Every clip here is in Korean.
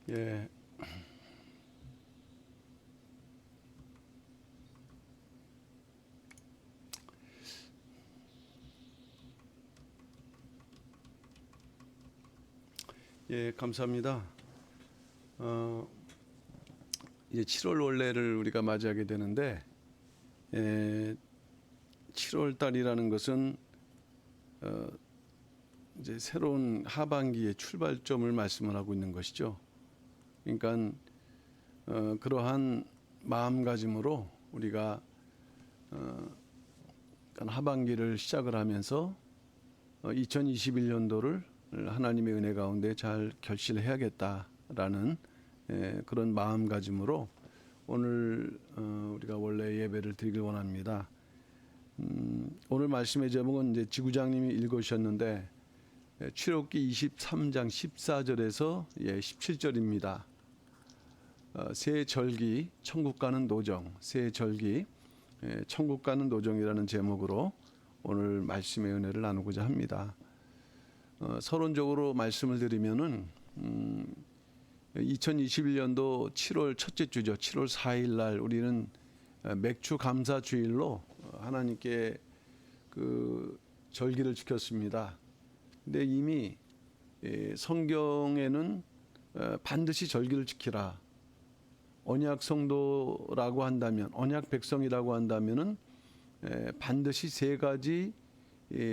예. 예, 감사합니다. 이제 7월 원래를 우리가 맞이하게 되는데, 7월 달이라는 것은 이제 새로운 하반기의 출발점을 말씀을 하고 있는 것이죠. 그러니까 그러한 마음가짐으로 우리가 하반기를 시작을 하면서 2021년도를 하나님의 은혜 가운데 잘 결실해야겠다라는 그런 마음가짐으로 오늘 우리가 원래 예배를 드리길 원합니다. 오늘 말씀의 제목은 이제 지구장님이 읽으셨는데 출애굽기 23장 14절에서 17절입니다. 새 절기 천국 가는 노정, 새 절기 천국 가는 노정이라는 제목으로 오늘 말씀의 은혜를 나누고자 합니다. 서론적으로 말씀을 드리면은 2021년도 7월 첫째 주죠. 7월 4일 날 우리는 맥주 감사 주일로 하나님께 그 절기를 지켰습니다. 근데 이미 성경에는 반드시 절기를 지키라. 언약 성도라고 한다면, 언약 백성이라고 한다면은 반드시 세 가지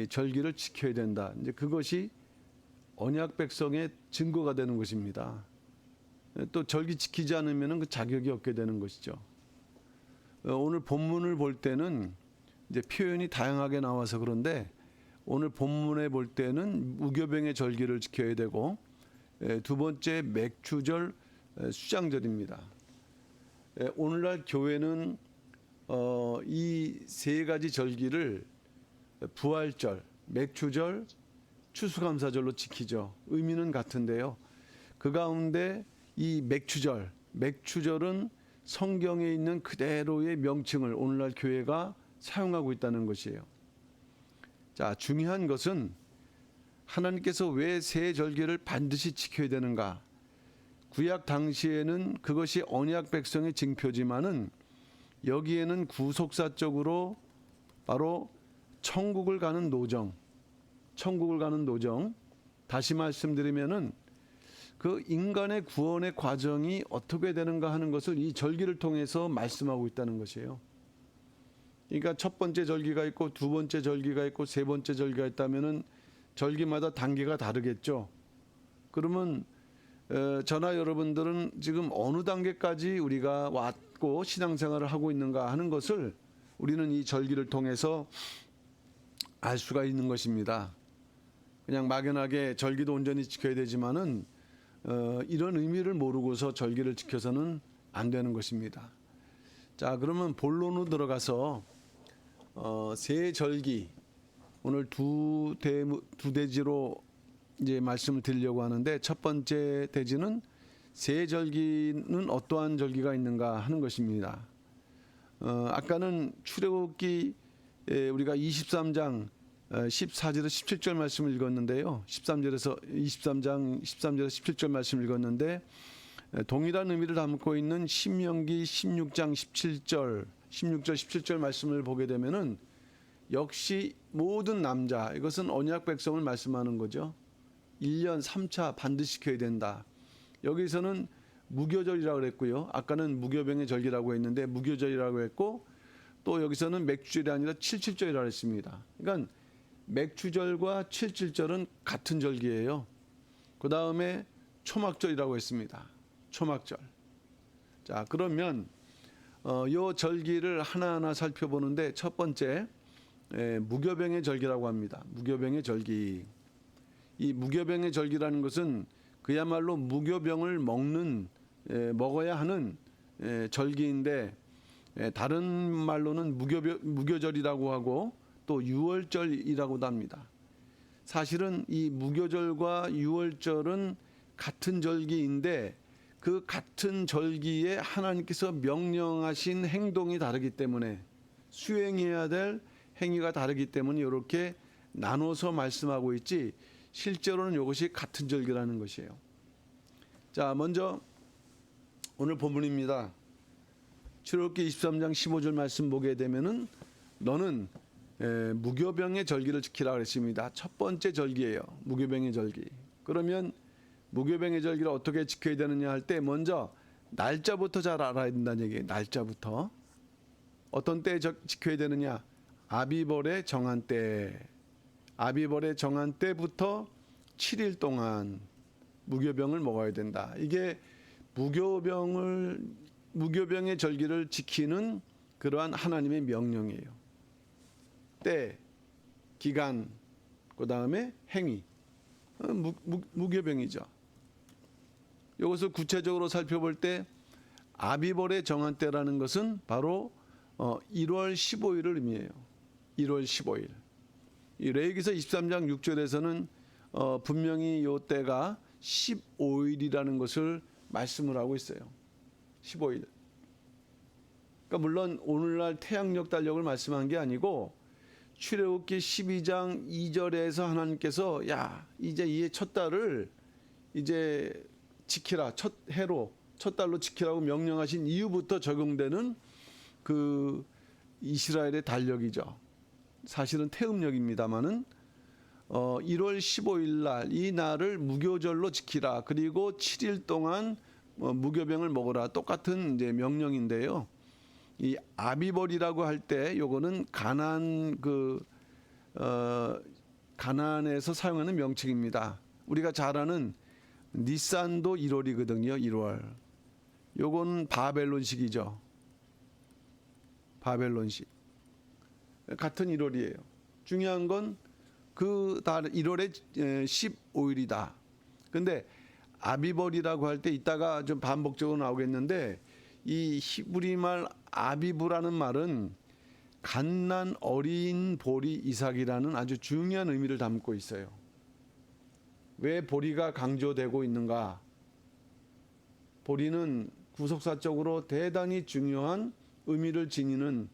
절기를 지켜야 된다. 이제 그것이 언약 백성의 증거가 되는 것입니다. 또 절기 지키지 않으면은 그 자격이 없게 되는 것이죠. 오늘 본문을 볼 때는 이제 표현이 다양하게 나와서 그런데 오늘 본문에 볼 때는 무교병의 절기를 지켜야 되고 두 번째 맥주절 수장절입니다. 오늘날 교회는 이 세 가지 절기를 부활절, 맥주절, 추수감사절로 지키죠. 의미는 같은데요. 그 가운데 이 맥주절은 성경에 있는 그대로의 명칭을 오늘날 교회가 사용하고 있다는 것이에요. 자, 중요한 것은 하나님께서 왜 새 절기를 반드시 지켜야 되는가? 구약 당시에는 그것이 언약 백성의 징표지만은 여기에는 구속사적으로 바로 천국을 가는 노정, 다시 말씀드리면은 그 인간의 구원의 과정이 어떻게 되는가 하는 것을 이 절기를 통해서 말씀하고 있다는 것이에요. 그러니까 첫 번째 절기가 있고 두 번째 절기가 있고 세 번째 절기가 있다면은 절기마다 단계가 다르겠죠. 그러면 저나 여러분들은 지금 어느 단계까지 우리가 왔고 신앙생활을 하고 있는가 하는 것을 우리는 이 절기를 통해서 알 수가 있는 것입니다. 그냥 막연하게 절기도 온전히 지켜야 되지만은 이런 의미를 모르고서 절기를 지켜서는 안 되는 것입니다. 자, 그러면 본론으로 들어가서 새 절기 오늘 두 대지로 이제 말씀을 드리려고 하는데 첫 번째 대지는 새 절기는 어떠한 절기가 있는가 하는 것입니다. 아까는 출애굽기 우리가 23장 14절에서 17절 말씀을 읽었는데요. 23장 13절에서 17절 말씀을 읽었는데 동일한 의미를 담고 있는 신명기 16장 17절 17절 말씀을 보게 되면은 역시 모든 남자, 이것은 언약 백성을 말씀하는 거죠. 1년 3차 반드시 지켜야 된다. 여기서는 무교절이라고 그랬고요. 아까는 무교병의 절기라고 했는데 무교절이라고 했고 또 여기서는 맥주절이 아니라 칠칠절이라고 했습니다. 그러니까 맥주절과 칠칠절은 같은 절기예요. 그 다음에 초막절이라고 했습니다. 초막절. 자, 그러면 이 절기를 하나하나 살펴보는데 첫 번째 무교병의 절기라고 합니다. 무교병의 절기. 이 무교병의 절기라는 것은 그야말로 무교병을 먹어야 하는 절기인데 다른 말로는 무교절이라고 하고 또 유월절이라고도 합니다. 사실은 이 무교절과 유월절은 같은 절기인데 그 같은 절기에 하나님께서 명령하신 행동이 다르기 때문에 수행해야 될 행위가 다르기 때문에 이렇게 나눠서 말씀하고 있지 실제로는 이것이 같은 절기라는 것이에요. 자, 먼저 오늘 본문입니다. 출애굽기 23장 15절 말씀 보게 되면은 너는 무교병의 절기를 지키라 그랬습니다. 첫 번째 절기예요. 무교병의 절기. 그러면 무교병의 절기를 어떻게 지켜야 되느냐 할 때 먼저 날짜부터 잘 알아야 된다는 얘기예요. 날짜부터. 어떤 때에 지켜야 되느냐? 아비벌의 정한 때. 아비벌의 정한 때부터 7일 동안 무교병을 먹어야 된다. 이게 무교병의 절기를 지키는 그러한 하나님의 명령이에요. 때, 기간, 그 다음에 행위. 무교병이죠. 이것을 구체적으로 살펴볼 때 아비벌의 정한 때라는 것은 바로 1월 15일을 의미해요. 1월 15일. 이 레위기서 23장 6절에서는 분명히 이 때가 15일이라는 것을 말씀을 하고 있어요. 15일. 그러니까 물론 오늘날 태양력 달력을 말씀한 게 아니고 출애굽기 12장 2절에서 하나님께서 야 이제 이 첫 달을 이제 지키라, 첫 해로 첫 달로 지키라고 명령하신 이후부터 적용되는 그 이스라엘의 달력이죠. 사실은 태음력입니다만은 1월 15일 날 이 날을 무교절로 지키라. 그리고 7일 동안 무교병을 먹으라. 똑같은 이제 명령인데요. 이 아비벌이라고 할 때 요거는 가나안에서 사용하는 명칭입니다. 우리가 잘 아는 니산도 1월이거든요. 1월. 요거는 바벨론식이죠. 바벨론식. 같은 1월이에요. 중요한 건 그 달 1월에 15일이다. 근데 아비벌이라고 할 때 이따가 좀 반복적으로 나오겠는데 이 히브리말 아비브라는 말은 갓난 어린 보리 이삭이라는 아주 중요한 의미를 담고 있어요. 왜 보리가 강조되고 있는가? 보리는 구속사적으로 대단히 중요한 의미를 지니는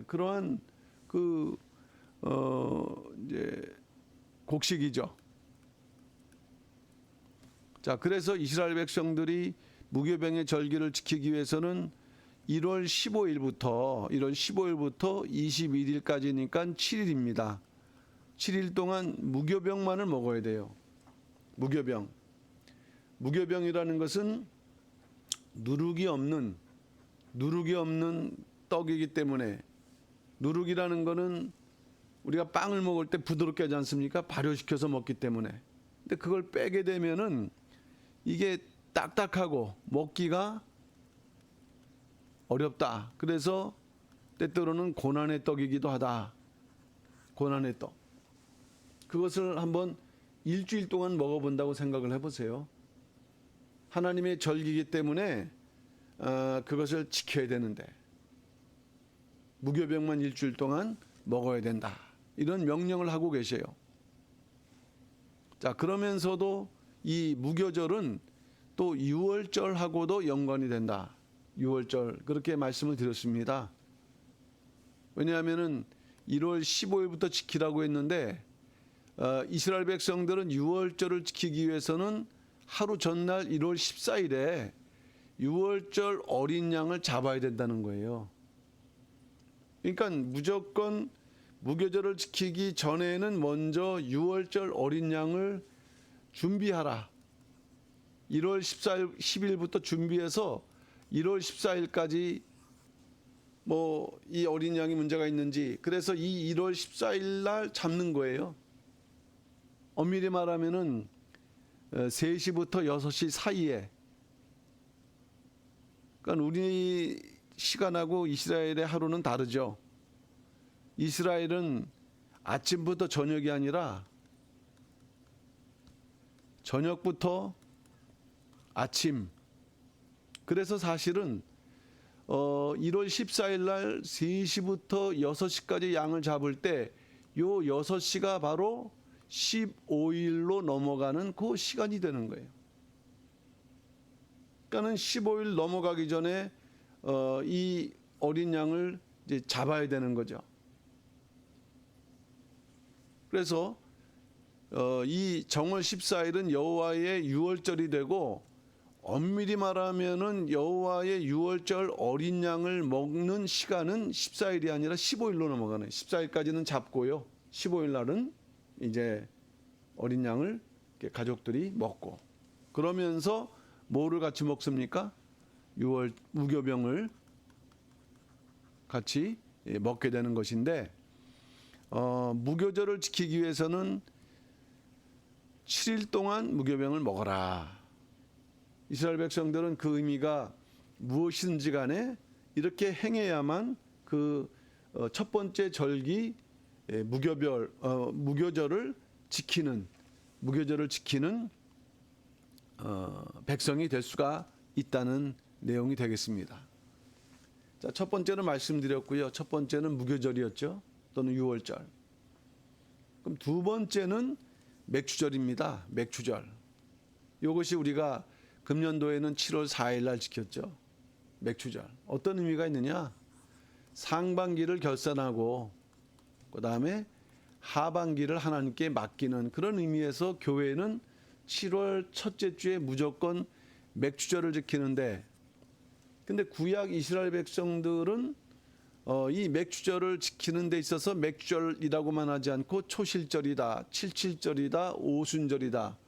그러한 이제 곡식이죠. 자, 그래서 이스라엘 백성들이 무교병의 절기를 지키기 위해서는 1월 15일부터 21일까지니까 7일입니다. 7일 동안 무교병만을 먹어야 돼요. 무교병이라는 것은 누룩이 없는 떡이기 때문에 누룩이라는 것은 우리가 빵을 먹을 때 부드럽게 하지 않습니까? 발효시켜서 먹기 때문에. 근데 그걸 빼게 되면은 이게 딱딱하고 먹기가 어렵다. 그래서 때때로는 고난의 떡이기도 하다. 고난의 떡. 그것을 한번 일주일 동안 먹어본다고 생각을 해보세요. 하나님의 절기이기 때문에 그것을 지켜야 되는데 무교병만 일주일 동안 먹어야 된다. 이런 명령을 하고 계세요. 자, 그러면서도 이 무교절은 또 유월절하고도 연관이 된다. 유월절 그렇게 말씀을 드렸습니다. 왜냐하면은 1월 15일부터 지키라고 했는데 이스라엘 백성들은 유월절을 지키기 위해서는 하루 전날 1월 14일에 유월절 어린 양을 잡아야 된다는 거예요. 그러니까 무조건 무교절을 지키기 전에는 먼저 유월절 어린 양을 준비하라. 1월 14일, 10일부터 준비해서 1월 14일까지 이 어린 양이 문제가 있는지 그래서 이 1월 14일 날 잡는 거예요. 엄밀히 말하면은 3시부터 6시 사이에. 그러니까 우리 시간하고 이스라엘의 하루는 다르죠. 이스라엘은 아침부터 저녁이 아니라 저녁부터 아침. 그래서 사실은 1월 14일 날 3시부터 6시까지 양을 잡을 때 요 6시가 바로 15일로 넘어가는 그 시간이 되는 거예요. 그러니까는 15일 넘어가기 전에 이 어린 양을 이제 잡아야 되는 거죠. 그래서 이 정월 14일은 여호와의 유월절이 되고 엄밀히 말하면은 여호와의 유월절 어린 양을 먹는 시간은 14일이 아니라 15일로 넘어가네. 14일까지는 잡고요. 15일 날은 이제 어린 양을 가족들이 먹고, 그러면서 뭐를 같이 먹습니까? 무교병을 같이 먹게 되는 것인데, 무교절을 지키기 위해서는 7일 동안 무교병을 먹어라. 이스라엘 백성들은 그 의미가 무엇이든지 간에 이렇게 행해야만 그 첫 번째 절기 무교절을 지키는 백성이 될 수가 있다는 내용이 되겠습니다. 자, 첫 번째는 말씀드렸고요. 첫 번째는 무교절이었죠. 또는 유월절. 그럼 두 번째는 맥주절입니다. 맥주절. 이것이 우리가 금년도에는 7월 4일 날 지켰죠. 맥주절. 어떤 의미가 있느냐? 상반기를 결산하고 그다음에 하반기를 하나님께 맡기는 그런 의미에서 교회는 7월 첫째 주에 무조건 맥주절을 지키는데, 근데 구약 이스라엘 백성들은 이 맥주절을 지키는 데 있어서 맥주절이라고만 하지 않고 초실절이다, 칠칠절이다, 오순절이다.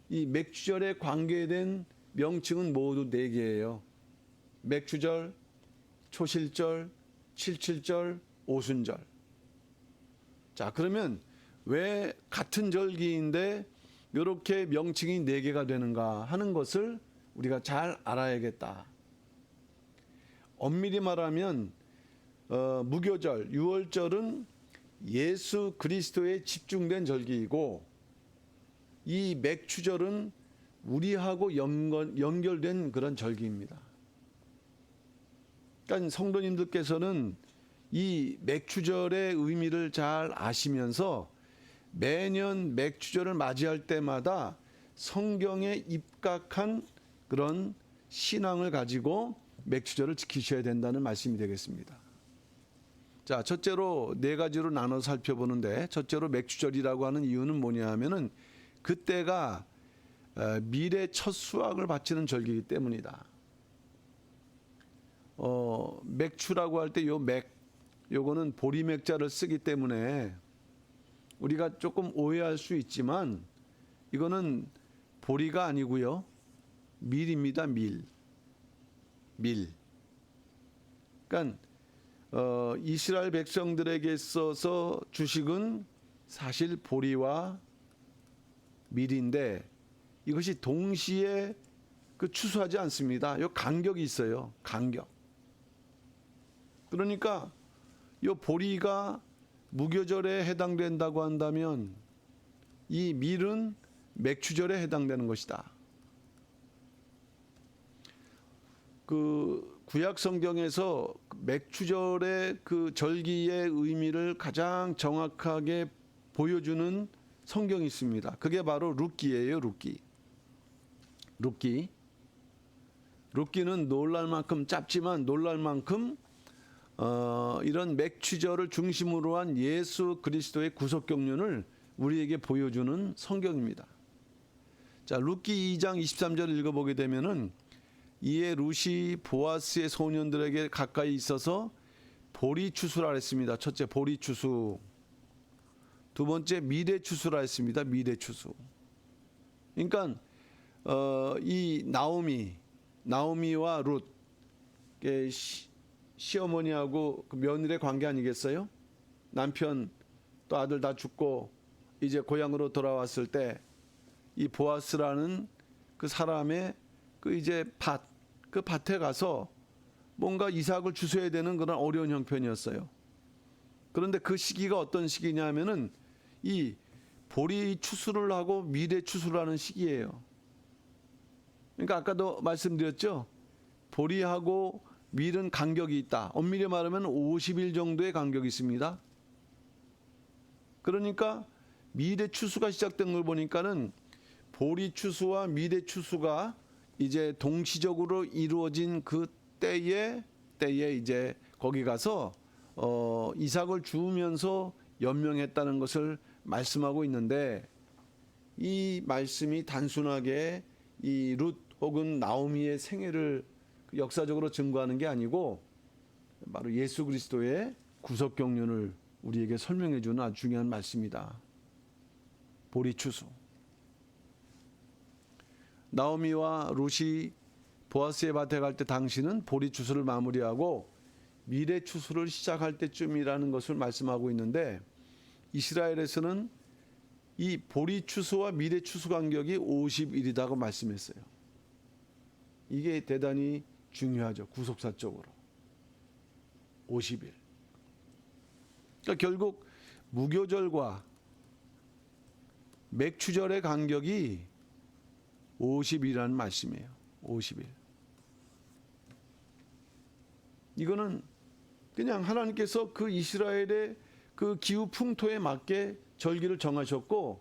이 맥주절에 관계된 명칭은 모두 4개예요. 맥주절, 초실절, 칠칠절, 오순절. 자, 그러면 왜 같은 절기인데 이렇게 명칭이 4개가 되는가 하는 것을 우리가 잘 알아야겠다. 엄밀히 말하면 무교절, 유월절은 예수 그리스도에 집중된 절기이고, 이 맥주절은 우리하고 연결된 그런 절기입니다. 그러니까 성도님들께서는 이 맥주절의 의미를 잘 아시면서 매년 맥주절을 맞이할 때마다 성경에 입각한 그런 신앙을 가지고 맥주절을 지키셔야 된다는 말씀이 되겠습니다. 자, 첫째로 4가지로 나눠 살펴보는데, 첫째로 맥주절이라고 하는 이유는 뭐냐 하면은 그때가 밀의 첫 수확을 바치는 절기이기 때문이다. 맥주라고 할 때 요거는 보리맥자를 쓰기 때문에 우리가 조금 오해할 수 있지만 이거는 보리가 아니고요. 밀입니다. 밀. 그러니까 이스라엘 백성들에게 있어서 주식은 사실 보리와 밀인데 이것이 동시에 추수하지 않습니다. 요 간격이 있어요. 간격. 그러니까 요 보리가 무교절에 해당된다고 한다면 이 밀은 맥주절에 해당되는 것이다. 그 구약 성경에서 맥주절의 그 절기의 의미를 가장 정확하게 보여주는 성경이 있습니다. 그게 바로 룻기예요. 룻기는 놀랄 만큼 짧지만 놀랄 만큼 이런 맥주절을 중심으로 한 예수 그리스도의 구속 경륜을 우리에게 보여주는 성경입니다. 자, 룻기 2장 23절 읽어보게 되면은 이에 룻이 보아스의 소년들에게 가까이 있어서 보리 추수라 했습니다. 첫째 보리 추수, 두 번째 미래 추수라 했습니다. 미래 추수. 그러니까 이 나오미와 룻 시어머니하고 그 며느리의 관계 아니겠어요? 남편 또 아들 다 죽고 이제 고향으로 돌아왔을 때 이 보아스라는 그 사람의 그 이제 그 밭에 가서 뭔가 이삭을 주셔야 되는 그런 어려운 형편이었어요. 그런데 그 시기가 어떤 시기냐면은 이 보리 추수를 하고 미래 추수를 하는 시기예요. 그러니까 아까도 말씀드렸죠. 보리하고 밀은 간격이 있다. 엄밀히 말하면 50일 정도의 간격이 있습니다. 그러니까 미래 추수가 시작된 걸 보니까는 보리 추수와 미래 추수가 이제 동시적으로 이루어진 그 때에 이제 거기 가서 이삭을 주우면서 연명했다는 것을 말씀하고 있는데, 이 말씀이 단순하게 이 룻 혹은 나오미의 생애를 역사적으로 증거하는 게 아니고 바로 예수 그리스도의 구속 경륜을 우리에게 설명해 주는 아주 중요한 말씀이다. 보리추수. 나오미와 룻이 보아스의 밭에 갈 때 당신은 보리추수를 마무리하고 미래추수를 시작할 때쯤이라는 것을 말씀하고 있는데, 이스라엘에서는 이 보리추수와 미래추수 간격이 50일이라고 말씀했어요. 이게 대단히 중요하죠. 구속사적으로. 50일. 그러니까 결국 무교절과 맥추절의 간격이 50일이라는 말씀이에요. 50일. 이거는 그냥 하나님께서 그 이스라엘의 그 기후 풍토에 맞게 절기를 정하셨고,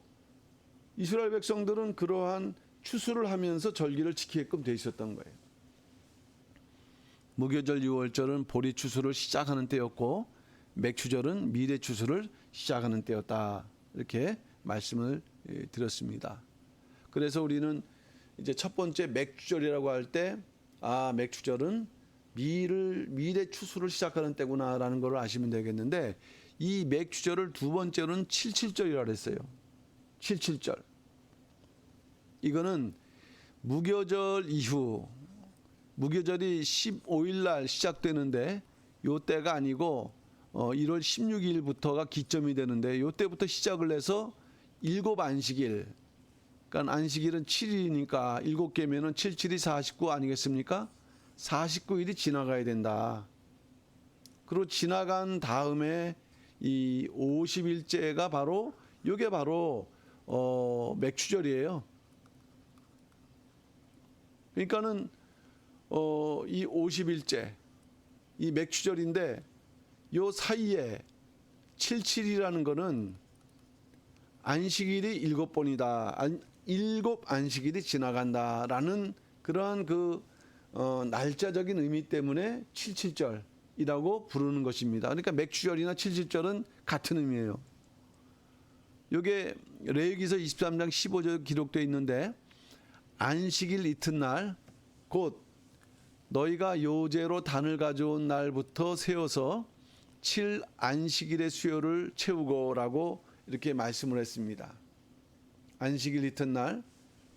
이스라엘 백성들은 그러한 추수를 하면서 절기를 지키게끔 돼 있었던 거예요. 무교절 유월절은 보리 추수를 시작하는 때였고, 맥추절은 미래 추수를 시작하는 때였다. 이렇게 말씀을 드렸습니다. 그래서 우리는 이제 첫 번째 맥추절이라고 할 때, 맥추절은 미래 추수를 시작하는 때구나라는 걸 아시면 되겠는데, 이 맥추절을 두 번째로는 77절이라고 했어요. 77절. 이거는 무교절 이후, 무교절이 15일 날 시작되는데 요 때가 아니고 1월 16일부터가 기점이 되는데, 요 때부터 시작을 해서 7안식일, 그러니까 안식일은 7일이니까 7개면은 7, 7이 49 아니겠습니까? 49일이 지나가야 된다. 그리고 지나간 다음에 이 50일째가 바로 이게 바로 맥추절이에요. 그러니까는 이 50일째 이 맥추절인데, 요 사이에 77이라는 거는 안식일이 7번이다. 7안식일이 지나간다라는 그러한 그 날짜적인 의미 때문에 77절이라고 부르는 것입니다. 그러니까 맥추절이나 77절은 같은 의미예요. 이게 레위기서 23장 15절 기록되어 있는데, 안식일 이튿날 곧 너희가 요제로 단을 가져온 날부터 세워서 7안식일의 수요를 채우고라고 이렇게 말씀을 했습니다. 안식일 이튿날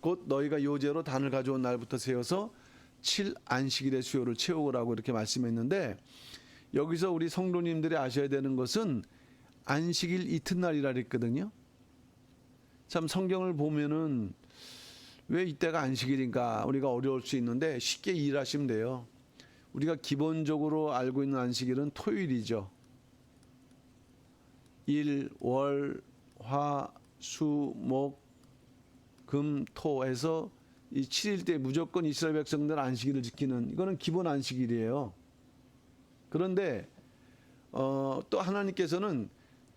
곧 너희가 요제로 단을 가져온 날부터 세워서 7안식일의 수요를 채우고라고 이렇게 말씀했는데, 여기서 우리 성도님들이 아셔야 되는 것은 안식일 이튿날이라 그랬거든요. 참 성경을 보면은 왜 이때가 안식일인가 우리가 어려울 수 있는데, 쉽게 이해하시면 돼요. 우리가 기본적으로 알고 있는 안식일은 토요일이죠. 일, 월, 화, 수, 목, 금, 토에서 이 7일 때 무조건 이스라엘 백성들 안식일을 지키는, 이거는 기본 안식일이에요. 그런데 또 하나님께서는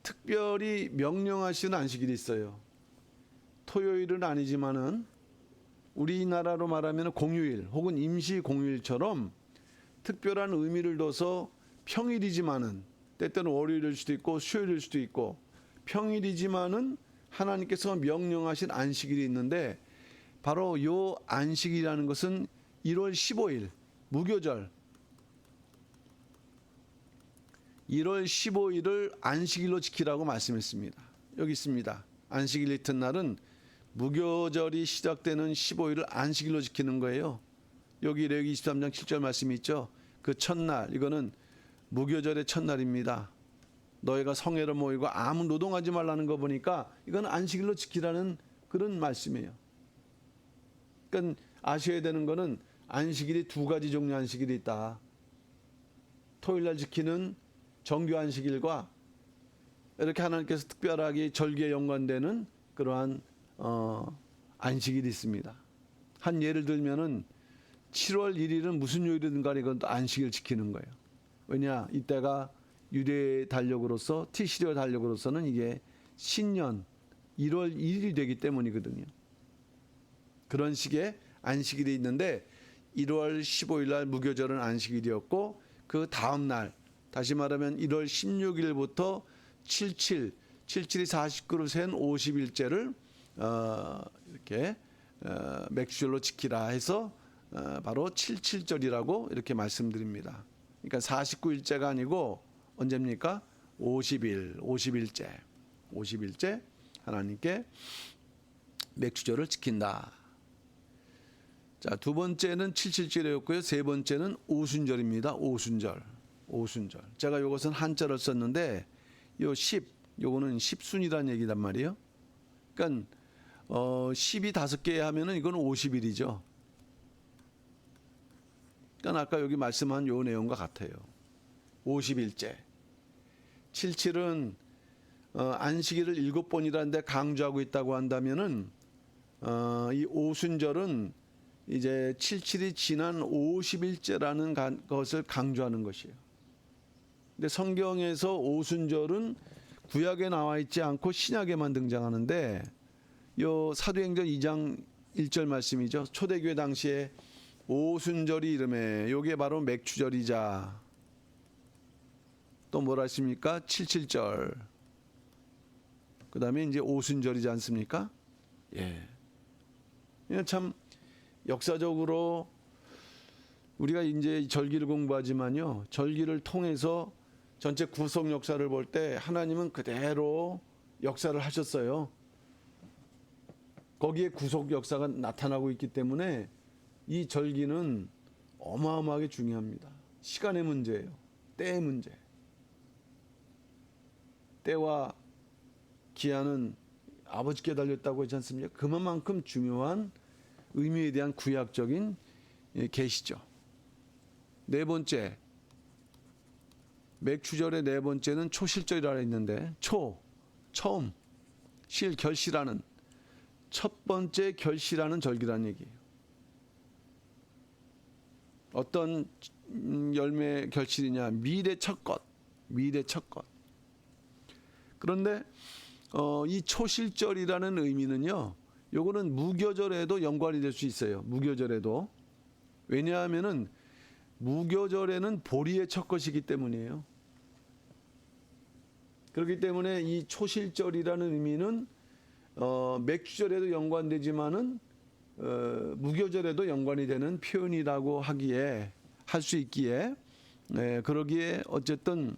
특별히 명령하시는 안식일이 있어요. 토요일은 아니지만은 우리나라로 말하면 공휴일 혹은 임시 공휴일처럼 특별한 의미를 둬서 평일이지만은, 때때는 월요일일 수도 있고 수요일일 수도 있고, 평일이지만은 하나님께서 명령하신 안식일이 있는데, 바로 요 안식이라는 것은 1월 15일 무교절, 1월 15일을 안식일로 지키라고 말씀했습니다. 여기 있습니다. 안식일 이튿날은 무교절이 시작되는 15일을 안식일로 지키는 거예요. 여기 레위기 23장 7절 말씀이 있죠. 그 첫날, 이거는 무교절의 첫날입니다. 너희가 성회로 모이고 아무 노동하지 말라는 거 보니까 이건 안식일로 지키라는 그런 말씀이에요. 그러니까 아셔야 되는 거는 안식일이 두 가지 종류 안식일이 있다. 토요일날 지키는 정규 안식일과 이렇게 하나님께서 특별하게 절기에 연관되는 그러한 안식일이 있습니다. 한 예를 들면은 7월 1일은 무슨 요일이든 간에 이건 또 안식일 지키는 거예요. 왜냐, 이때가 유대 달력으로서 티시리어 달력으로서는 이게 신년 1월 1일이 되기 때문이거든요. 그런 식의 안식일이 있는데, 1월 15일 날 무교절은 안식일이었고, 그 다음 날 다시 말하면 1월 16일부터 77이 49로 센 50일째를 이렇게 맥주절로 지키라 해서 바로 77절이라고 이렇게 말씀드립니다. 그러니까 49일째가 아니고 언제입니까? 50일째 하나님께 맥주절을 지킨다. 자, 두 번째는 77절이었고요. 세 번째는 오순절입니다. 오순절. 제가 이것은 한자를 썼는데 요 10, 요거는 10순이라는 얘기단 말이에요. 그러니까 10이 5개 하면은 이건 50일이죠. 그러니까 아까 여기 말씀한 요 내용과 같아요. 50일째. 77은 안식일을 7번이라는데 강조하고 있다고 한다면은 이 오순절은 이제 77이 지난 50일째라는 것을 강조하는 것이에요. 근데 성경에서 오순절은 구약에 나와 있지 않고 신약에만 등장하는데 요 사도행전 2장 1절 말씀이죠. 초대교회 당시에 오순절이 이름에 요게 바로 맥주절이자 또 뭐라 했습니까? 77절. 그다음에 이제 오순절이지 않습니까? 예. 참 역사적으로 우리가 이제 절기를 공부하지만요. 절기를 통해서 전체 구속 역사를 볼 때 하나님은 그대로 역사를 하셨어요. 거기에 구속 역사가 나타나고 있기 때문에 이 절기는 어마어마하게 중요합니다. 시간의 문제예요. 때의 문제. 때와 기한은 아버지께 달렸다고 하지 않습니까? 그만큼 중요한 의미에 대한 구약적인 계시죠. 네 번째, 맥주절의 네 번째는 초실절이라 했는데 처음, 결실하는 첫 번째 결실하는 절기라는 얘기예요. 어떤 열매 결실이냐? 밀의 첫 것. 그런데 이 초실절이라는 의미는요. 요거는 무교절에도 연관이 될 수 있어요. 무교절에도. 왜냐하면은 무교절에는 보리의 첫 것이기 때문이에요. 그렇기 때문에 이 초실절이라는 의미는 맥주절에도 연관되지만은 무교절에도 연관이 되는 표현이라고 할 수 있기에 그러기에 어쨌든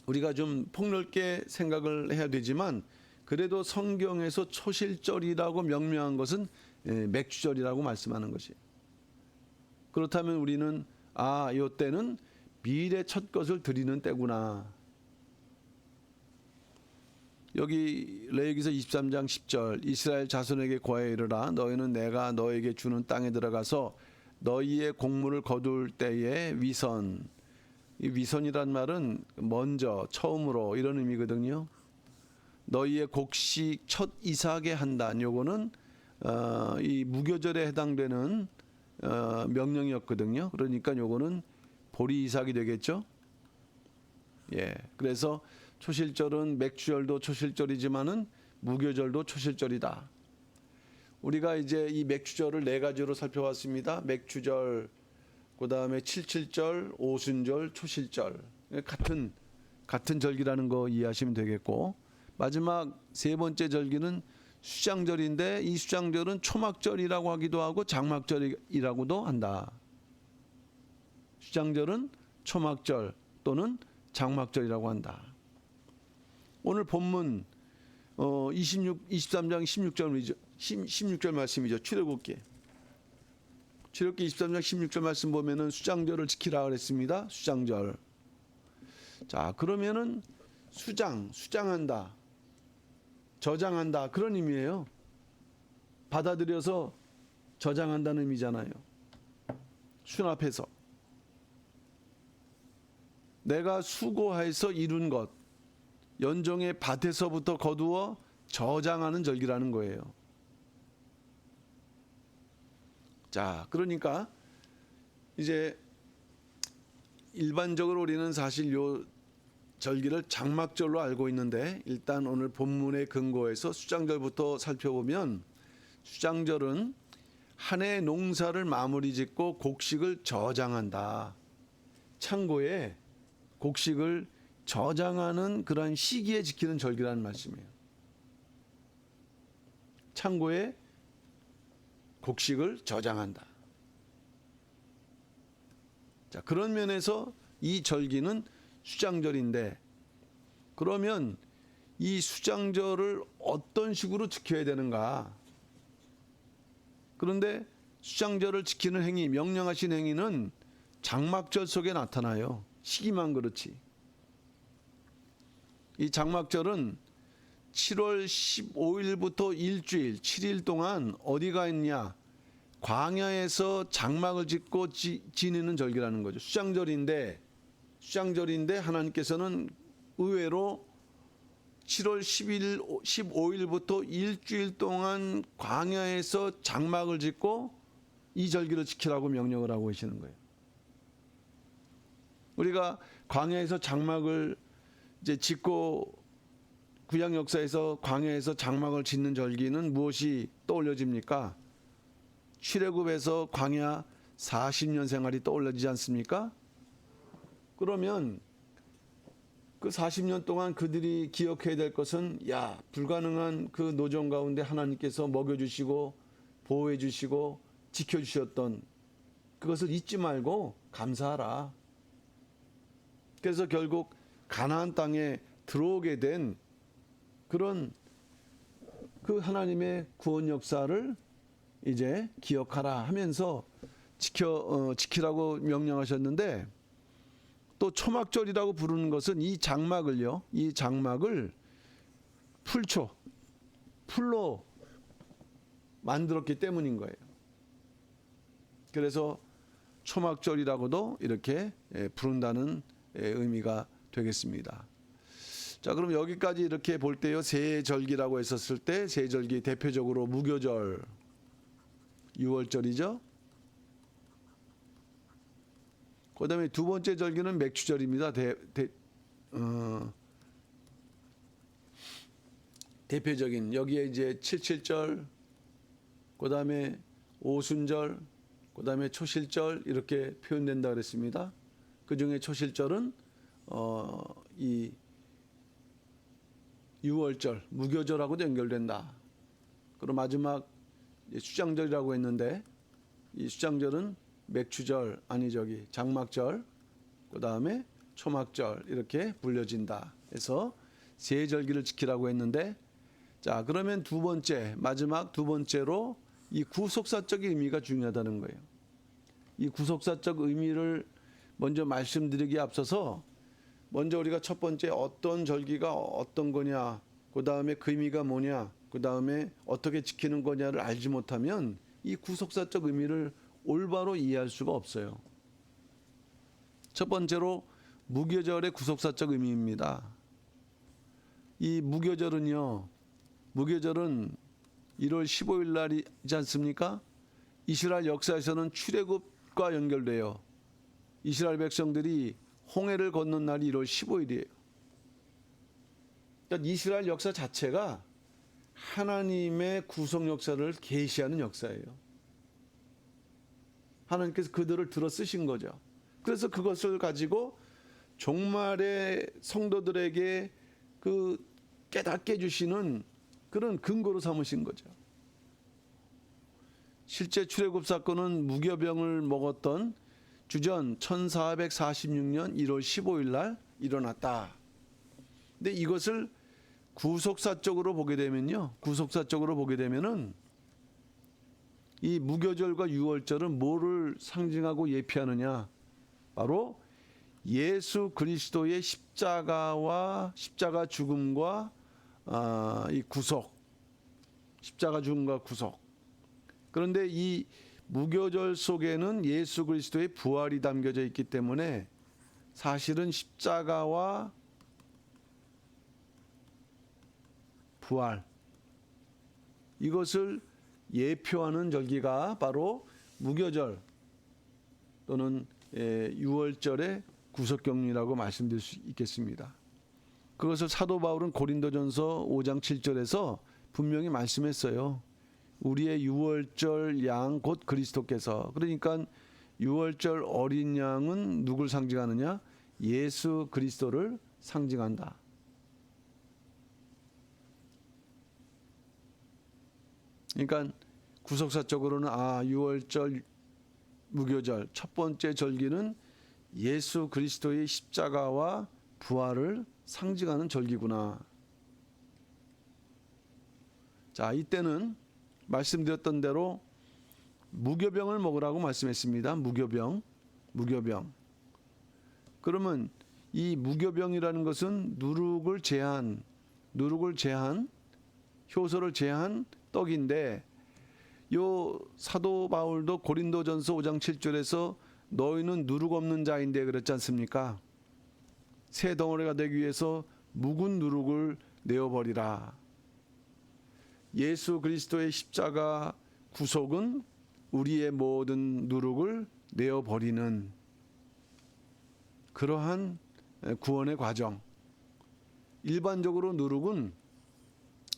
우리가 좀 폭넓게 생각을 해야 되지만 그래도 성경에서 초실절이라고 명명한 것은 맥주절이라고 말씀하는 것이에요. 그렇다면 우리는 이 때는 밀의 첫 것을 드리는 때구나. 여기 레위기서 23장 10절 이스라엘 자손에게 고하여 이르라 너희는 내가 너에게 주는 땅에 들어가서 너희의 곡물을 거둘 때에 위선. 이 위선이란 말은 먼저 처음으로 이런 의미거든요. 너희의 곡식 첫 이삭에 한다. 요거는 이 무교절에 해당되는 명령이었거든요. 그러니까 요거는 보리 이삭이 되겠죠. 예. 그래서 초실절은 맥주절도 초실절이지만은 무교절도 초실절이다. 우리가 이제 이 맥주절을 네 가지로 살펴봤습니다. 맥주절, 그다음에 77절, 오순절, 초실절. 같은 절기라는 거 이해하시면 되겠고 마지막 세 번째 절기는 수장절인데 이 수장절은 초막절이라고 하기도 하고 장막절이라고도 한다. 수장절은 초막절 또는 장막절이라고 한다. 오늘 본문 23장 16절 말씀이죠. 출애굽기 23장 16절 말씀 보면은 수장절을 지키라 그랬습니다. 수장절. 자, 그러면은 수장한다. 저장한다. 그런 의미예요. 받아들여서 저장한다는 의미잖아요. 수납해서. 내가 수고해서 이룬 것, 연종의 밭에서부터 거두어 저장하는 절기라는 거예요. 자, 그러니까 이제 일반적으로 우리는 사실 요 절기를 장막절로 알고 있는데 일단 오늘 본문의 근거에서 수장절부터 살펴보면 수장절은 한 해 농사를 마무리 짓고 곡식을 저장한다. 창고에 곡식을 저장하는 그러한 시기에 지키는 절기라는 말씀이에요. 창고에 곡식을 저장한다. 자, 그런 면에서 이 절기는 수장절인데, 그러면 이 수장절을 어떤 식으로 지켜야 되는가? 그런데 수장절을 지키는 행위, 명령하신 행위는 장막절 속에 나타나요. 시기만 그렇지. 이 장막절은 7월 15일부터 일주일, 7일 동안 어디가 있냐? 광야에서 장막을 짓고 지내는 절기라는 거죠. 수장절인데 하나님께서는 의외로 7월 15일부터 일주일 동안 광야에서 장막을 짓고 이 절기를 지키라고 명령을 하고 계시는 거예요. 우리가 광야에서 장막을 이제 짓고, 구약 역사에서 광야에서 장막을 짓는 절기는 무엇이 떠올려집니까? 출애굽에서 광야 40년 생활이 떠올려지지 않습니까? 그러면 그 40년 동안 그들이 기억해야 될 것은, 불가능한 그 노정 가운데 하나님께서 먹여주시고 보호해주시고 지켜주셨던 그것을 잊지 말고 감사하라. 그래서 결국 가나안 땅에 들어오게 된 그런 그 하나님의 구원 역사를 이제 기억하라 하면서 지키라고 명령하셨는데, 또 초막절이라고 부르는 것은 이 장막을 풀로 만들었기 때문인 거예요. 그래서 초막절이라고도 이렇게 부른다는 의미가 되겠습니다. 자, 그럼 여기까지 이렇게 볼 때요, 세절기라고 했었을 때 세절기 대표적으로 무교절, 유월절이죠. 그 다음에 두 번째 절기는 맥추절입니다. 대표적인, 여기에 이제 칠칠절, 그 다음에 오순절, 그 다음에 초실절 이렇게 표현된다 그랬습니다. 그 중에 초실절은 이 유월절, 무교절하고도 연결된다. 그리고 마지막 수장절이라고 했는데, 이 수장절은 맥추절, 장막절, 그 다음에 초막절 이렇게 불려진다. 해서 세 절기를 지키라고 했는데, 자, 그러면 마지막 두 번째로 이 구속사적 의미가 중요하다는 거예요. 이 구속사적 의미를 먼저 말씀드리기에 앞서서, 먼저 우리가 첫 번째 어떤 절기가 어떤 거냐, 그 다음에 그 의미가 뭐냐, 그 다음에 어떻게 지키는 거냐를 알지 못하면 이 구속사적 의미를 올바로 이해할 수가 없어요. 첫 번째로 무교절의 구속사적 의미입니다. 이 무교절은 1월 15일 날이지 않습니까? 이스라엘 역사에서는 출애굽과 연결돼요. 이스라엘 백성들이 홍해를 건넌 날이 1월 15일이에요. 그러니까 이스라엘 역사 자체가 하나님의 구속 역사를 계시하는 역사예요. 하나님께서 그들을 들어 쓰신 거죠. 그래서 그것을 가지고 종말의 성도들에게 그 깨닫게 해주시는 그런 근거로 삼으신 거죠. 실제 출애굽 사건은 무교병을 먹었던 주전 1446년 1월 15일 날 일어났다. 근데 이것을 구속사적으로 보게 되면은 이 무교절과 유월절은 뭐를 상징하고 예피하느냐? 바로 예수 그리스도의 십자가 죽음과 이 구속, 십자가 죽음과 구속. 그런데 이 무교절 속에는 예수 그리스도의 부활이 담겨져 있기 때문에 사실은 십자가와 부활, 이것을 예표하는 절기가 바로 무교절 또는 유월절의 구속경륜이라고 말씀드릴 수 있겠습니다. 그것을 사도 바울은 고린도전서 5장 7절에서 분명히 말씀했어요. 우리의 유월절 양 곧 그리스도께서. 그러니까 유월절 어린 양은 누굴 상징하느냐? 예수 그리스도를 상징한다. 그러니까 구속사적으로는 유월절 무교절 첫 번째 절기는 예수 그리스도의 십자가와 부활을 상징하는 절기구나. 자, 이때는 말씀드렸던 대로 무교병을 먹으라고 말씀했습니다. 무교병. 그러면 이 무교병이라는 것은 누룩을 제한, 효소를 제한 떡인데, 요 사도 바울도 고린도전서 5장 7절에서 너희는 누룩 없는 자인데 그랬지 않습니까? 새 덩어리가 되기 위해서 묵은 누룩을 내어버리라. 예수 그리스도의 십자가 구속은 우리의 모든 누룩을 내어버리는 그러한 구원의 과정. 일반적으로 누룩은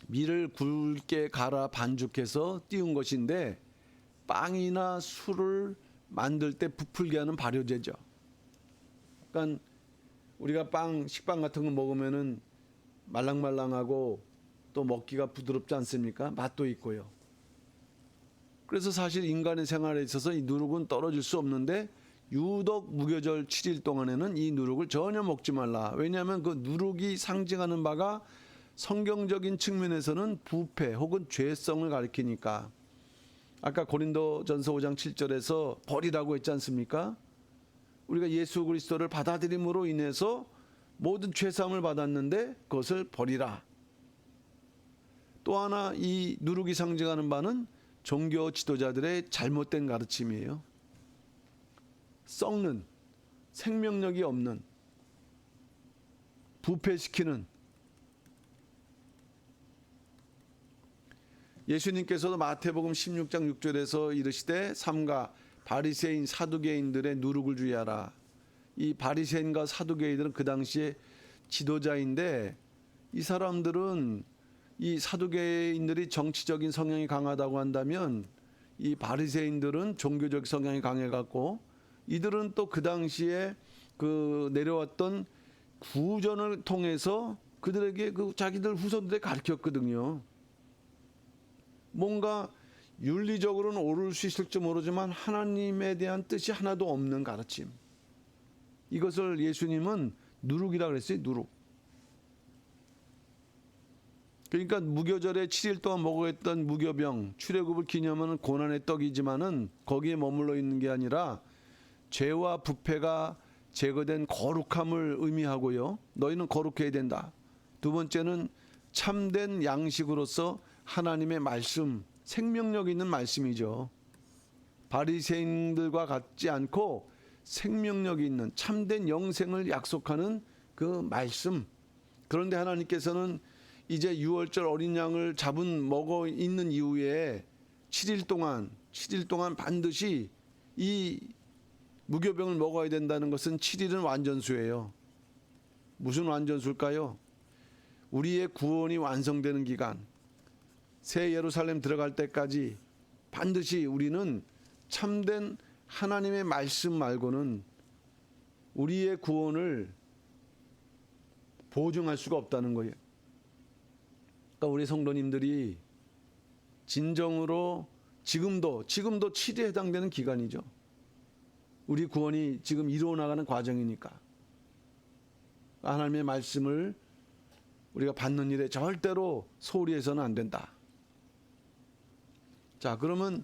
밀을 굵게 갈아 반죽해서 띄운 것인데 빵이나 술을 만들 때 부풀게 하는 발효제죠. 그러니까 우리가 식빵 같은 거 먹으면은 말랑말랑하고 또 먹기가 부드럽지 않습니까? 맛도 있고요. 그래서 사실 인간의 생활에 있어서 이 누룩은 떨어질 수 없는데 유독 무교절 7일 동안에는 이 누룩을 전혀 먹지 말라. 왜냐하면 그 누룩이 상징하는 바가 성경적인 측면에서는 부패 혹은 죄성을 가리키니까. 아까 고린도전서 5장 7절에서 버리라고 했지 않습니까? 우리가 예수 그리스도를 받아들임으로 인해서 모든 죄사함을 받았는데 그것을 버리라. 또 하나 이 누룩이 상징하는 바는 종교 지도자들의 잘못된 가르침이에요. 썩는, 생명력이 없는, 부패시키는. 예수님께서도 마태복음 16장 6절에서 이르시되 삼가 바리새인 사두개인들의 누룩을 주의하라. 이 바리새인과 사두개인들은 그 당시에 지도자인데 이 사람들은 이 사두개인들이 정치적인 성향이 강하다고 한다면 이 바리새인들은 종교적 성향이 강해갖고 이들은 또 그 당시에 그 내려왔던 구전을 통해서 그들에게 그 자기들 후손들에 가르쳤거든요. 뭔가 윤리적으로는 옳을 수 있을지 모르지만 하나님에 대한 뜻이 하나도 없는 가르침. 이것을 예수님은 누룩이라고 그랬어요. 누룩. 그러니까 무교절에 7일 동안 먹어했던 무교병, 출애굽을 기념하는 고난의 떡이지만은 거기에 머물러 있는 게 아니라 죄와 부패가 제거된 거룩함을 의미하고요. 너희는 거룩해야 된다. 두 번째는 참된 양식으로서 하나님의 말씀, 생명력 있는 말씀이죠. 바리새인들과 같지 않고 생명력 있는 참된 영생을 약속하는 그 말씀. 그런데 하나님께서는 이제 유월절 어린 양을 먹어 있는 이후에 7일 동안 반드시 이 무교병을 먹어야 된다는 것은 7일은 완전수예요. 무슨 완전수일까요? 우리의 구원이 완성되는 기간, 새 예루살렘 들어갈 때까지 반드시 우리는 참된 하나님의 말씀 말고는 우리의 구원을 보증할 수가 없다는 거예요. 그러니까 우리 성도님들이 진정으로 지금도 7일에 해당되는 기간이죠. 우리 구원이 지금 이루어나가는 과정이니까 하나님의 말씀을 우리가 받는 일에 절대로 소홀히 해서는 안 된다. 자, 그러면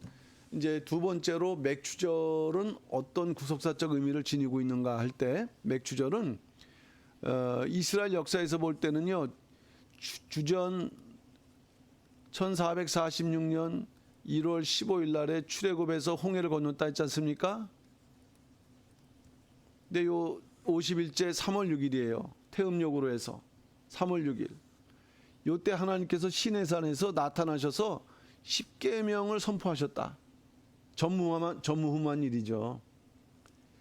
이제 두 번째로 맥추절은 어떤 구속사적 의미를 지니고 있는가 할 때, 맥추절은 이스라엘 역사에서 볼 때는요, 주전 1446년 1월 15일 날에 출애굽에서 홍해를 건넜다 했지 않습니까? 근데 요 50일째 3월 6일이에요. 태음력으로 해서 3월 6일. 요때 하나님께서 시내산에서 나타나셔서 십계명을 선포하셨다. 전무후무한 일이죠.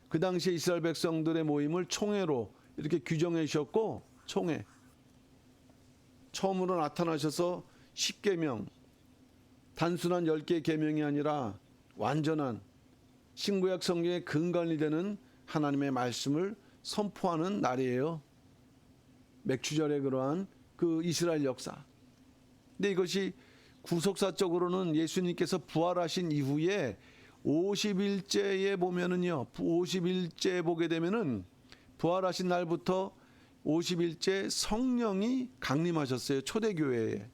그 당시에 이스라엘 백성들의 모임을 총회로 이렇게 규정해 주셨고, 총회. 처음으로 나타나셔서 십계명, 단순한 10개의 계명이 아니라 완전한 신구약 성경의 근간이 되는 하나님의 말씀을 선포하는 날이에요. 맥추절의 그러한 그 이스라엘 역사. 근데 이것이 구속사적으로는 예수님께서 부활하신 이후에 50일째에 보면은요. 50일째 보게 되면은 부활하신 날부터 50일째 성령이 강림하셨어요. 초대교회에.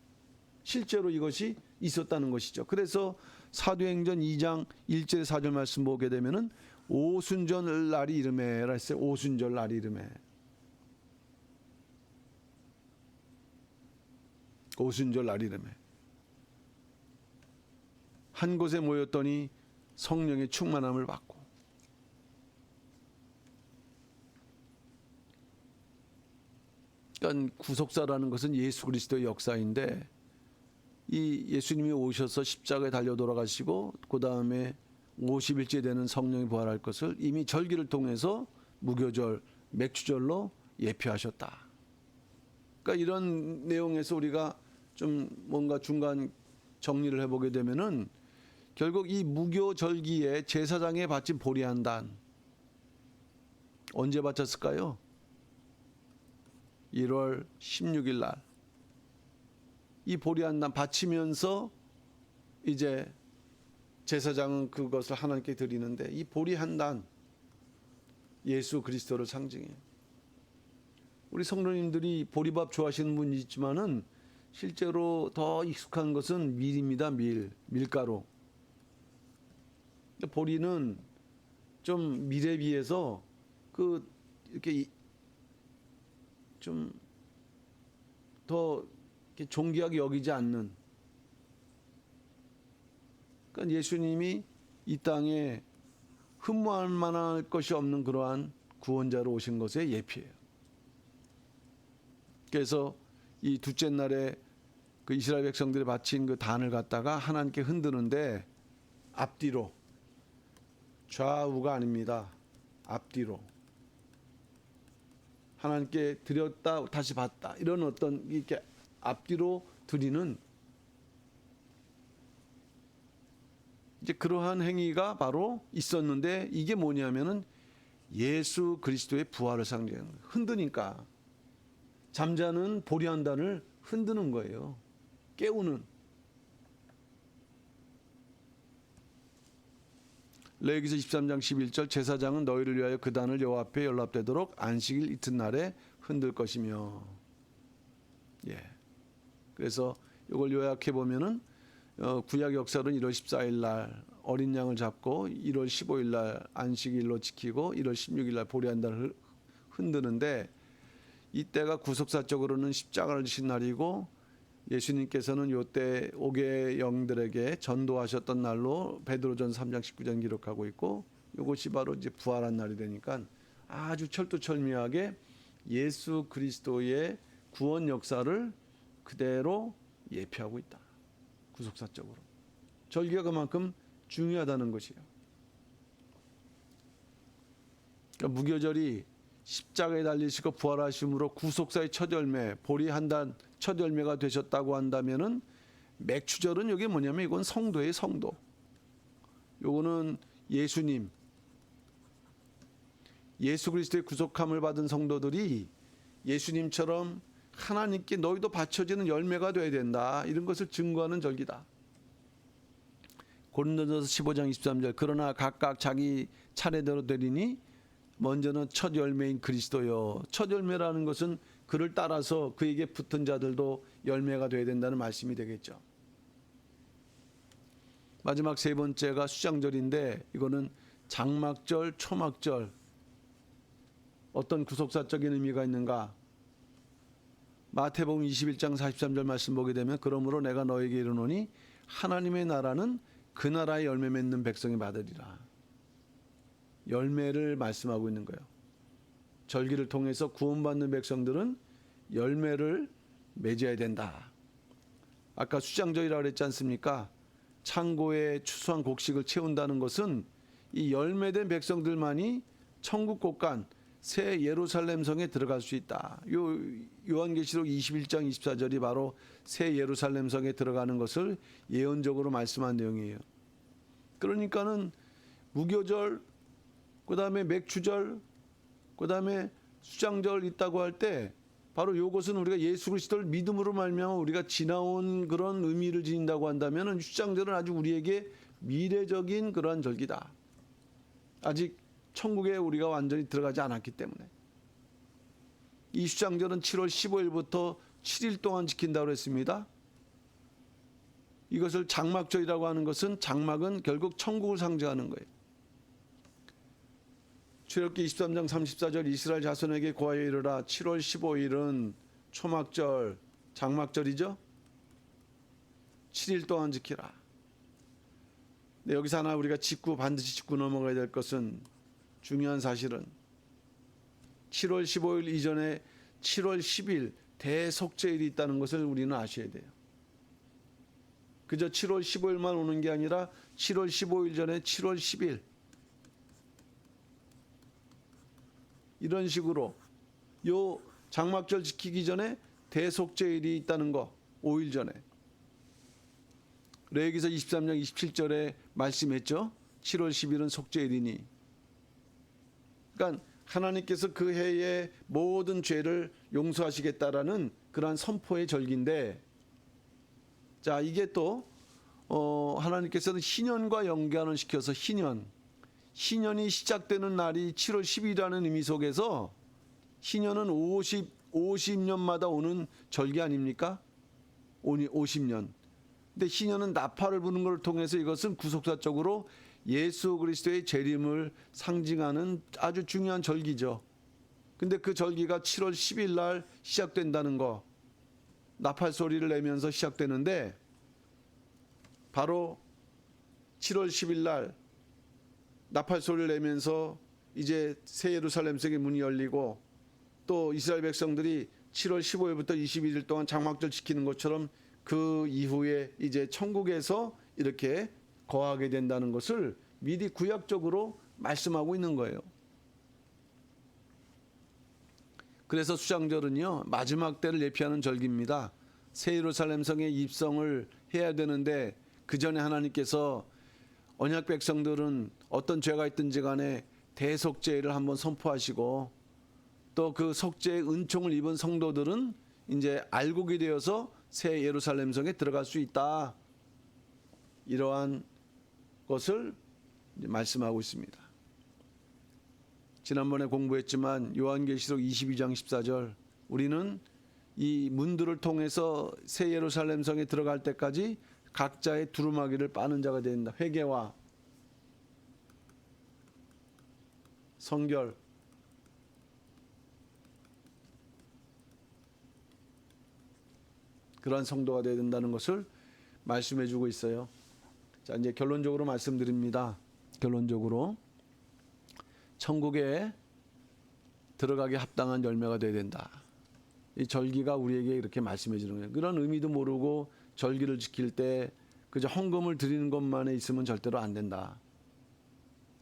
실제로 이것이 있었다는 것이죠. 그래서 사도행전 2장 1절 4절 말씀 보게 되면은 오순절 날이 이름에라 했어요. 오순절 날이 이름에. 오순절 날이 이름에. 한 곳에 모였더니 성령의 충만함을 받고. 그러니까 구속사라는 것은 예수 그리스도의 역사인데 이 예수님이 오셔서 십자가에 달려 돌아가시고 그 다음에 50일째 되는 성령이 부활할 것을 이미 절기를 통해서 무교절, 맥주절로 예표하셨다. 그러니까 이런 내용에서 우리가 좀 뭔가 중간 정리를 해보게 되면은 결국 이 무교절기에 제사장에 바친 보리한단 언제 바쳤을까요? 1월 16일 날. 이 보리한단 바치면서 이제 제사장은 그것을 하나님께 드리는데 이 보리한단 예수 그리스도를 상징해요. 우리 성도님들이 보리밥 좋아하시는 분이 있지만은 실제로 더 익숙한 것은 밀입니다. 밀가루. 보리는 좀 밀에 비해서 그 이렇게 좀 더 존귀하게 여기지 않는. 그러니까 예수님이 이 땅에 흠모할 만한 것이 없는 그러한 구원자로 오신 것의 예표예요. 그래서 이 둘째 날에 그 이스라엘 백성들이 바친 그 단을 갖다가 하나님께 흔드는데 앞뒤로, 좌우가 아닙니다. 앞뒤로 하나님께 드렸다 다시 받다 이런 어떤 이렇게 앞뒤로 드리는 이제 그러한 행위가 바로 있었는데 이게 뭐냐면은 예수 그리스도의 부활을 상징하는 거예요. 흔드니까 잠자는 보리한단을 흔드는 거예요. 깨우는. 레위기서 23장 11절 제사장은 너희를 위하여 그 단을 여호와 앞에 연락되도록 안식일 이튿날에 흔들 것이며. 예. 그래서 이걸 요약해 보면은 구약 역사는 1월 14일 날 어린 양을 잡고 1월 15일 날 안식일로 지키고 1월 16일 날 보리한단을 흔드는데 이때가 구속사적으로는 십자가를 지신 날이고 예수님께서는 이때 5개의 영들에게 전도하셨던 날로 베드로전 3장 19절 기록하고 있고 이것이 바로 이제 부활한 날이 되니까 아주 철두철미하게 예수 그리스도의 구원 역사를 그대로 예표하고 있다. 구속사적으로. 절기가 그만큼 중요하다는 것이에요. 그러니까 무교절이 십자가에 달리시고 부활하심으로 구속사의 첫 열매, 보리한단 첫 열매가 되셨다고 한다면은 맥추절은 이게 뭐냐면 이건 성도의 성도. 요거는 예수님, 예수 그리스도의 구속함을 받은 성도들이 예수님처럼 하나님께 너희도 바쳐지는 열매가 돼야 된다. 이런 것을 증거하는 절기다. 고린도전서 15장 23절 그러나 각각 자기 차례대로 되리니 먼저는 첫 열매인 그리스도요. 첫 열매라는 것은 그를 따라서 그에게 붙은 자들도 열매가 돼야 된다는 말씀이 되겠죠. 마지막 세 번째가 수장절인데 이거는 장막절, 초막절. 어떤 구속사적인 의미가 있는가? 마태복음 21장 43절 말씀 보게 되면 그러므로 내가 너에게 이르노니 하나님의 나라는 그 나라의 열매 맺는 백성이 받으리라. 열매를 말씀하고 있는 거예요. 절기를 통해서 구원받는 백성들은 열매를 맺어야 된다. 아까 수장절이라고 그랬지 않습니까? 창고에 추수한 곡식을 채운다는 것은 이 열매된 백성들만이 천국 곳간 새 예루살렘 성에 들어갈 수 있다. 요한계시록 21장 24절이 바로 새 예루살렘 성에 들어가는 것을 예언적으로 말씀한 내용이에요. 그러니까는 무교절, 그다음에 맥추절, 그다음에 수장절 있다고 할 때 바로 이것은 우리가 예수 그리스도를 믿음으로 말미암아 우리가 지나온 그런 의미를 지닌다고 한다면 휴장절은 아주 우리에게 미래적인 그러한 절기다. 아직 천국에 우리가 완전히 들어가지 않았기 때문에. 이 휴장절은 7월 15일부터 7일 동안 지킨다고 했습니다. 이것을 장막절이라고 하는 것은 장막은 결국 천국을 상징하는 거예요. 출애굽기 23장 34절 이스라엘 자손에게 고하여 이르라 7월 15일은 초막절 장막절이죠. 7일 동안 지키라. 근데 여기서 하나 우리가 반드시 짚고 넘어가야 될 것은 중요한 사실은 7월 15일 이전에 7월 10일 대속죄일이 있다는 것을 우리는 아셔야 돼요. 그저 7월 15일만 오는 게 아니라 7월 15일 전에 7월 10일 이런 식으로 요 장막절 지키기 전에 대속죄일이 있다는 거 5일 전에 레위기서 23장 27절에 말씀했죠. 7월 10일은 속죄일이니. 그러니까 하나님께서 그 해의 모든 죄를 용서하시겠다라는 그러한 선포의 절기인데, 자 이게 또 하나님께서는 희년과 연관을 시켜서 희년이 시작되는 날이 7월 10일이라는 의미 속에서 희년은 50년마다 오는 절기 아닙니까? 50년. 근데 희년은 나팔을 부는 것을 통해서 이것은 구속사적으로 예수 그리스도의 재림을 상징하는 아주 중요한 절기죠. 근데 그 절기가 7월 10일 날 시작된다는 거, 나팔 소리를 내면서 시작되는데 바로 7월 10일 날 나팔 소리를 내면서 이제 새 예루살렘 성의 문이 열리고 또 이스라엘 백성들이 7월 15일부터 21일 동안 장막절 지키는 것처럼 그 이후에 이제 천국에서 이렇게 거하게 된다는 것을 미리 구약적으로 말씀하고 있는 거예요. 그래서 수장절은요 마지막 때를 예표하는 절기입니다. 새 예루살렘 성에 입성을 해야 되는데 그 전에 하나님께서 언약 백성들은 어떤 죄가 있든지 간에 대속죄를 한번 선포하시고 또 그 속죄의 은총을 입은 성도들은 이제 알곡이 되어서 새 예루살렘 성에 들어갈 수 있다. 이러한 것을 말씀하고 있습니다. 지난번에 공부했지만 요한계시록 22장 14절 우리는 이 문들을 통해서 새 예루살렘 성에 들어갈 때까지 각자의 두루마기를 빠는 자가 된다. 회개와 성결 그러한 성도가 되어야 된다는 것을 말씀해 주고 있어요. 자, 이제 결론적으로 말씀드립니다. 결론적으로 천국에 들어가기 합당한 열매가 되어야 된다. 이 절기가 우리에게 이렇게 말씀해 주는 거예요. 그런 의미도 모르고 절기를 지킬 때 그저 헌금을 드리는 것만에 있으면 절대로 안 된다.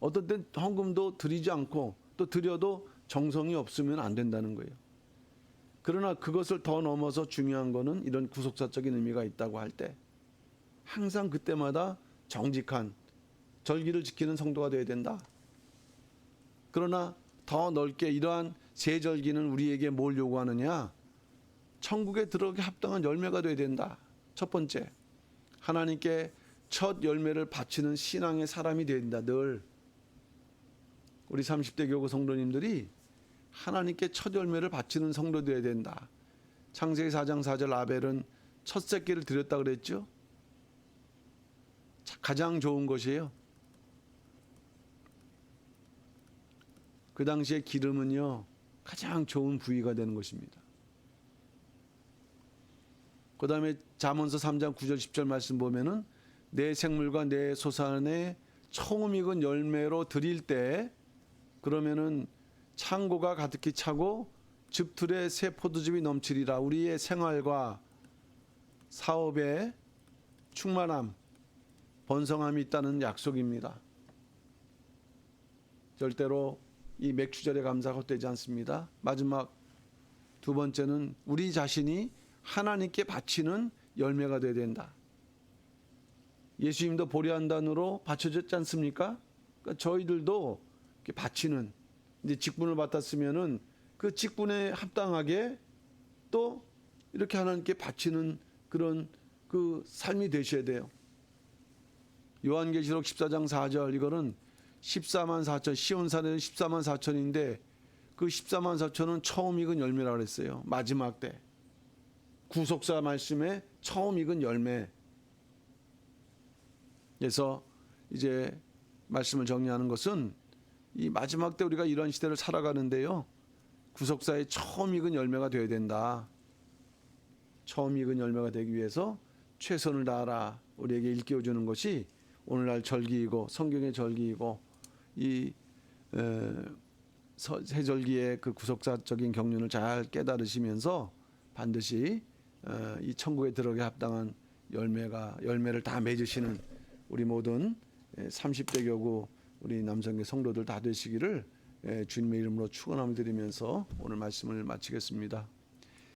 어떤 때 헌금도 드리지 않고 또 드려도 정성이 없으면 안 된다는 거예요. 그러나 그것을 더 넘어서 중요한 거는 이런 구속사적인 의미가 있다고 할 때 항상 그때마다 정직한 절기를 지키는 성도가 되어야 된다. 그러나 더 넓게 이러한 세 절기는 우리에게 뭘 요구하느냐? 천국에 들어가기 합당한 열매가 되어야 된다. 첫 번째, 하나님께 첫 열매를 바치는 신앙의 사람이 되어야 된다. 늘 우리 30대 교구 성도님들이 하나님께 첫 열매를 바치는 성도 되어야 된다. 창세기 4장 4절 아벨은 첫 새끼를 드렸다 그랬죠. 가장 좋은 것이에요. 그 당시에 기름은요 가장 좋은 부위가 되는 것입니다. 그 다음에 잠언서 3장 9절 10절 말씀 보면은 내 생물과 내 소산에 처음 익은 열매로 드릴 때 그러면은 창고가 가득히 차고 즙틀에 새 포도즙이 넘치리라. 우리의 생활과 사업에 충만함, 번성함이 있다는 약속입니다. 절대로 이 맥주절에 감사가 헛되지 않습니다. 마지막 두 번째는 우리 자신이 하나님께 바치는 열매가 되어야 된다. 예수님도 보리한단으로 바쳐졌지 않습니까? 그러니까 저희들도 이렇게 바치는 이제 직분을 받았으면은 그 직분에 합당하게 또 이렇게 하나님께 바치는 그런 그 삶이 되셔야 돼요. 요한계시록 14장 4절 이거는 14만 4천 시온산에는 14만 4천인데 그 14만 4천은 처음 익은 열매라고 그랬어요. 마지막 때 구속사 말씀에 처음 익은 열매. 그래서 이제 말씀을 정리하는 것은 이 마지막 때 우리가 이런 시대를 살아가는데요. 구속사의 처음 익은 열매가 되어야 된다. 처음 익은 열매가 되기 위해서 최선을 다하라. 우리에게 일깨워주는 것이 오늘날 절기이고 성경의 절기이고 이 세절기의 그 구속사적인 경륜을 잘 깨달으시면서 반드시 이 천국에 들어가게 합당한 열매를 다 맺으시는 우리 모든 30대 교구 우리 남성계 성도들 다 되시기를 주님의 이름으로 축원함을 드리면서 오늘 말씀을 마치겠습니다.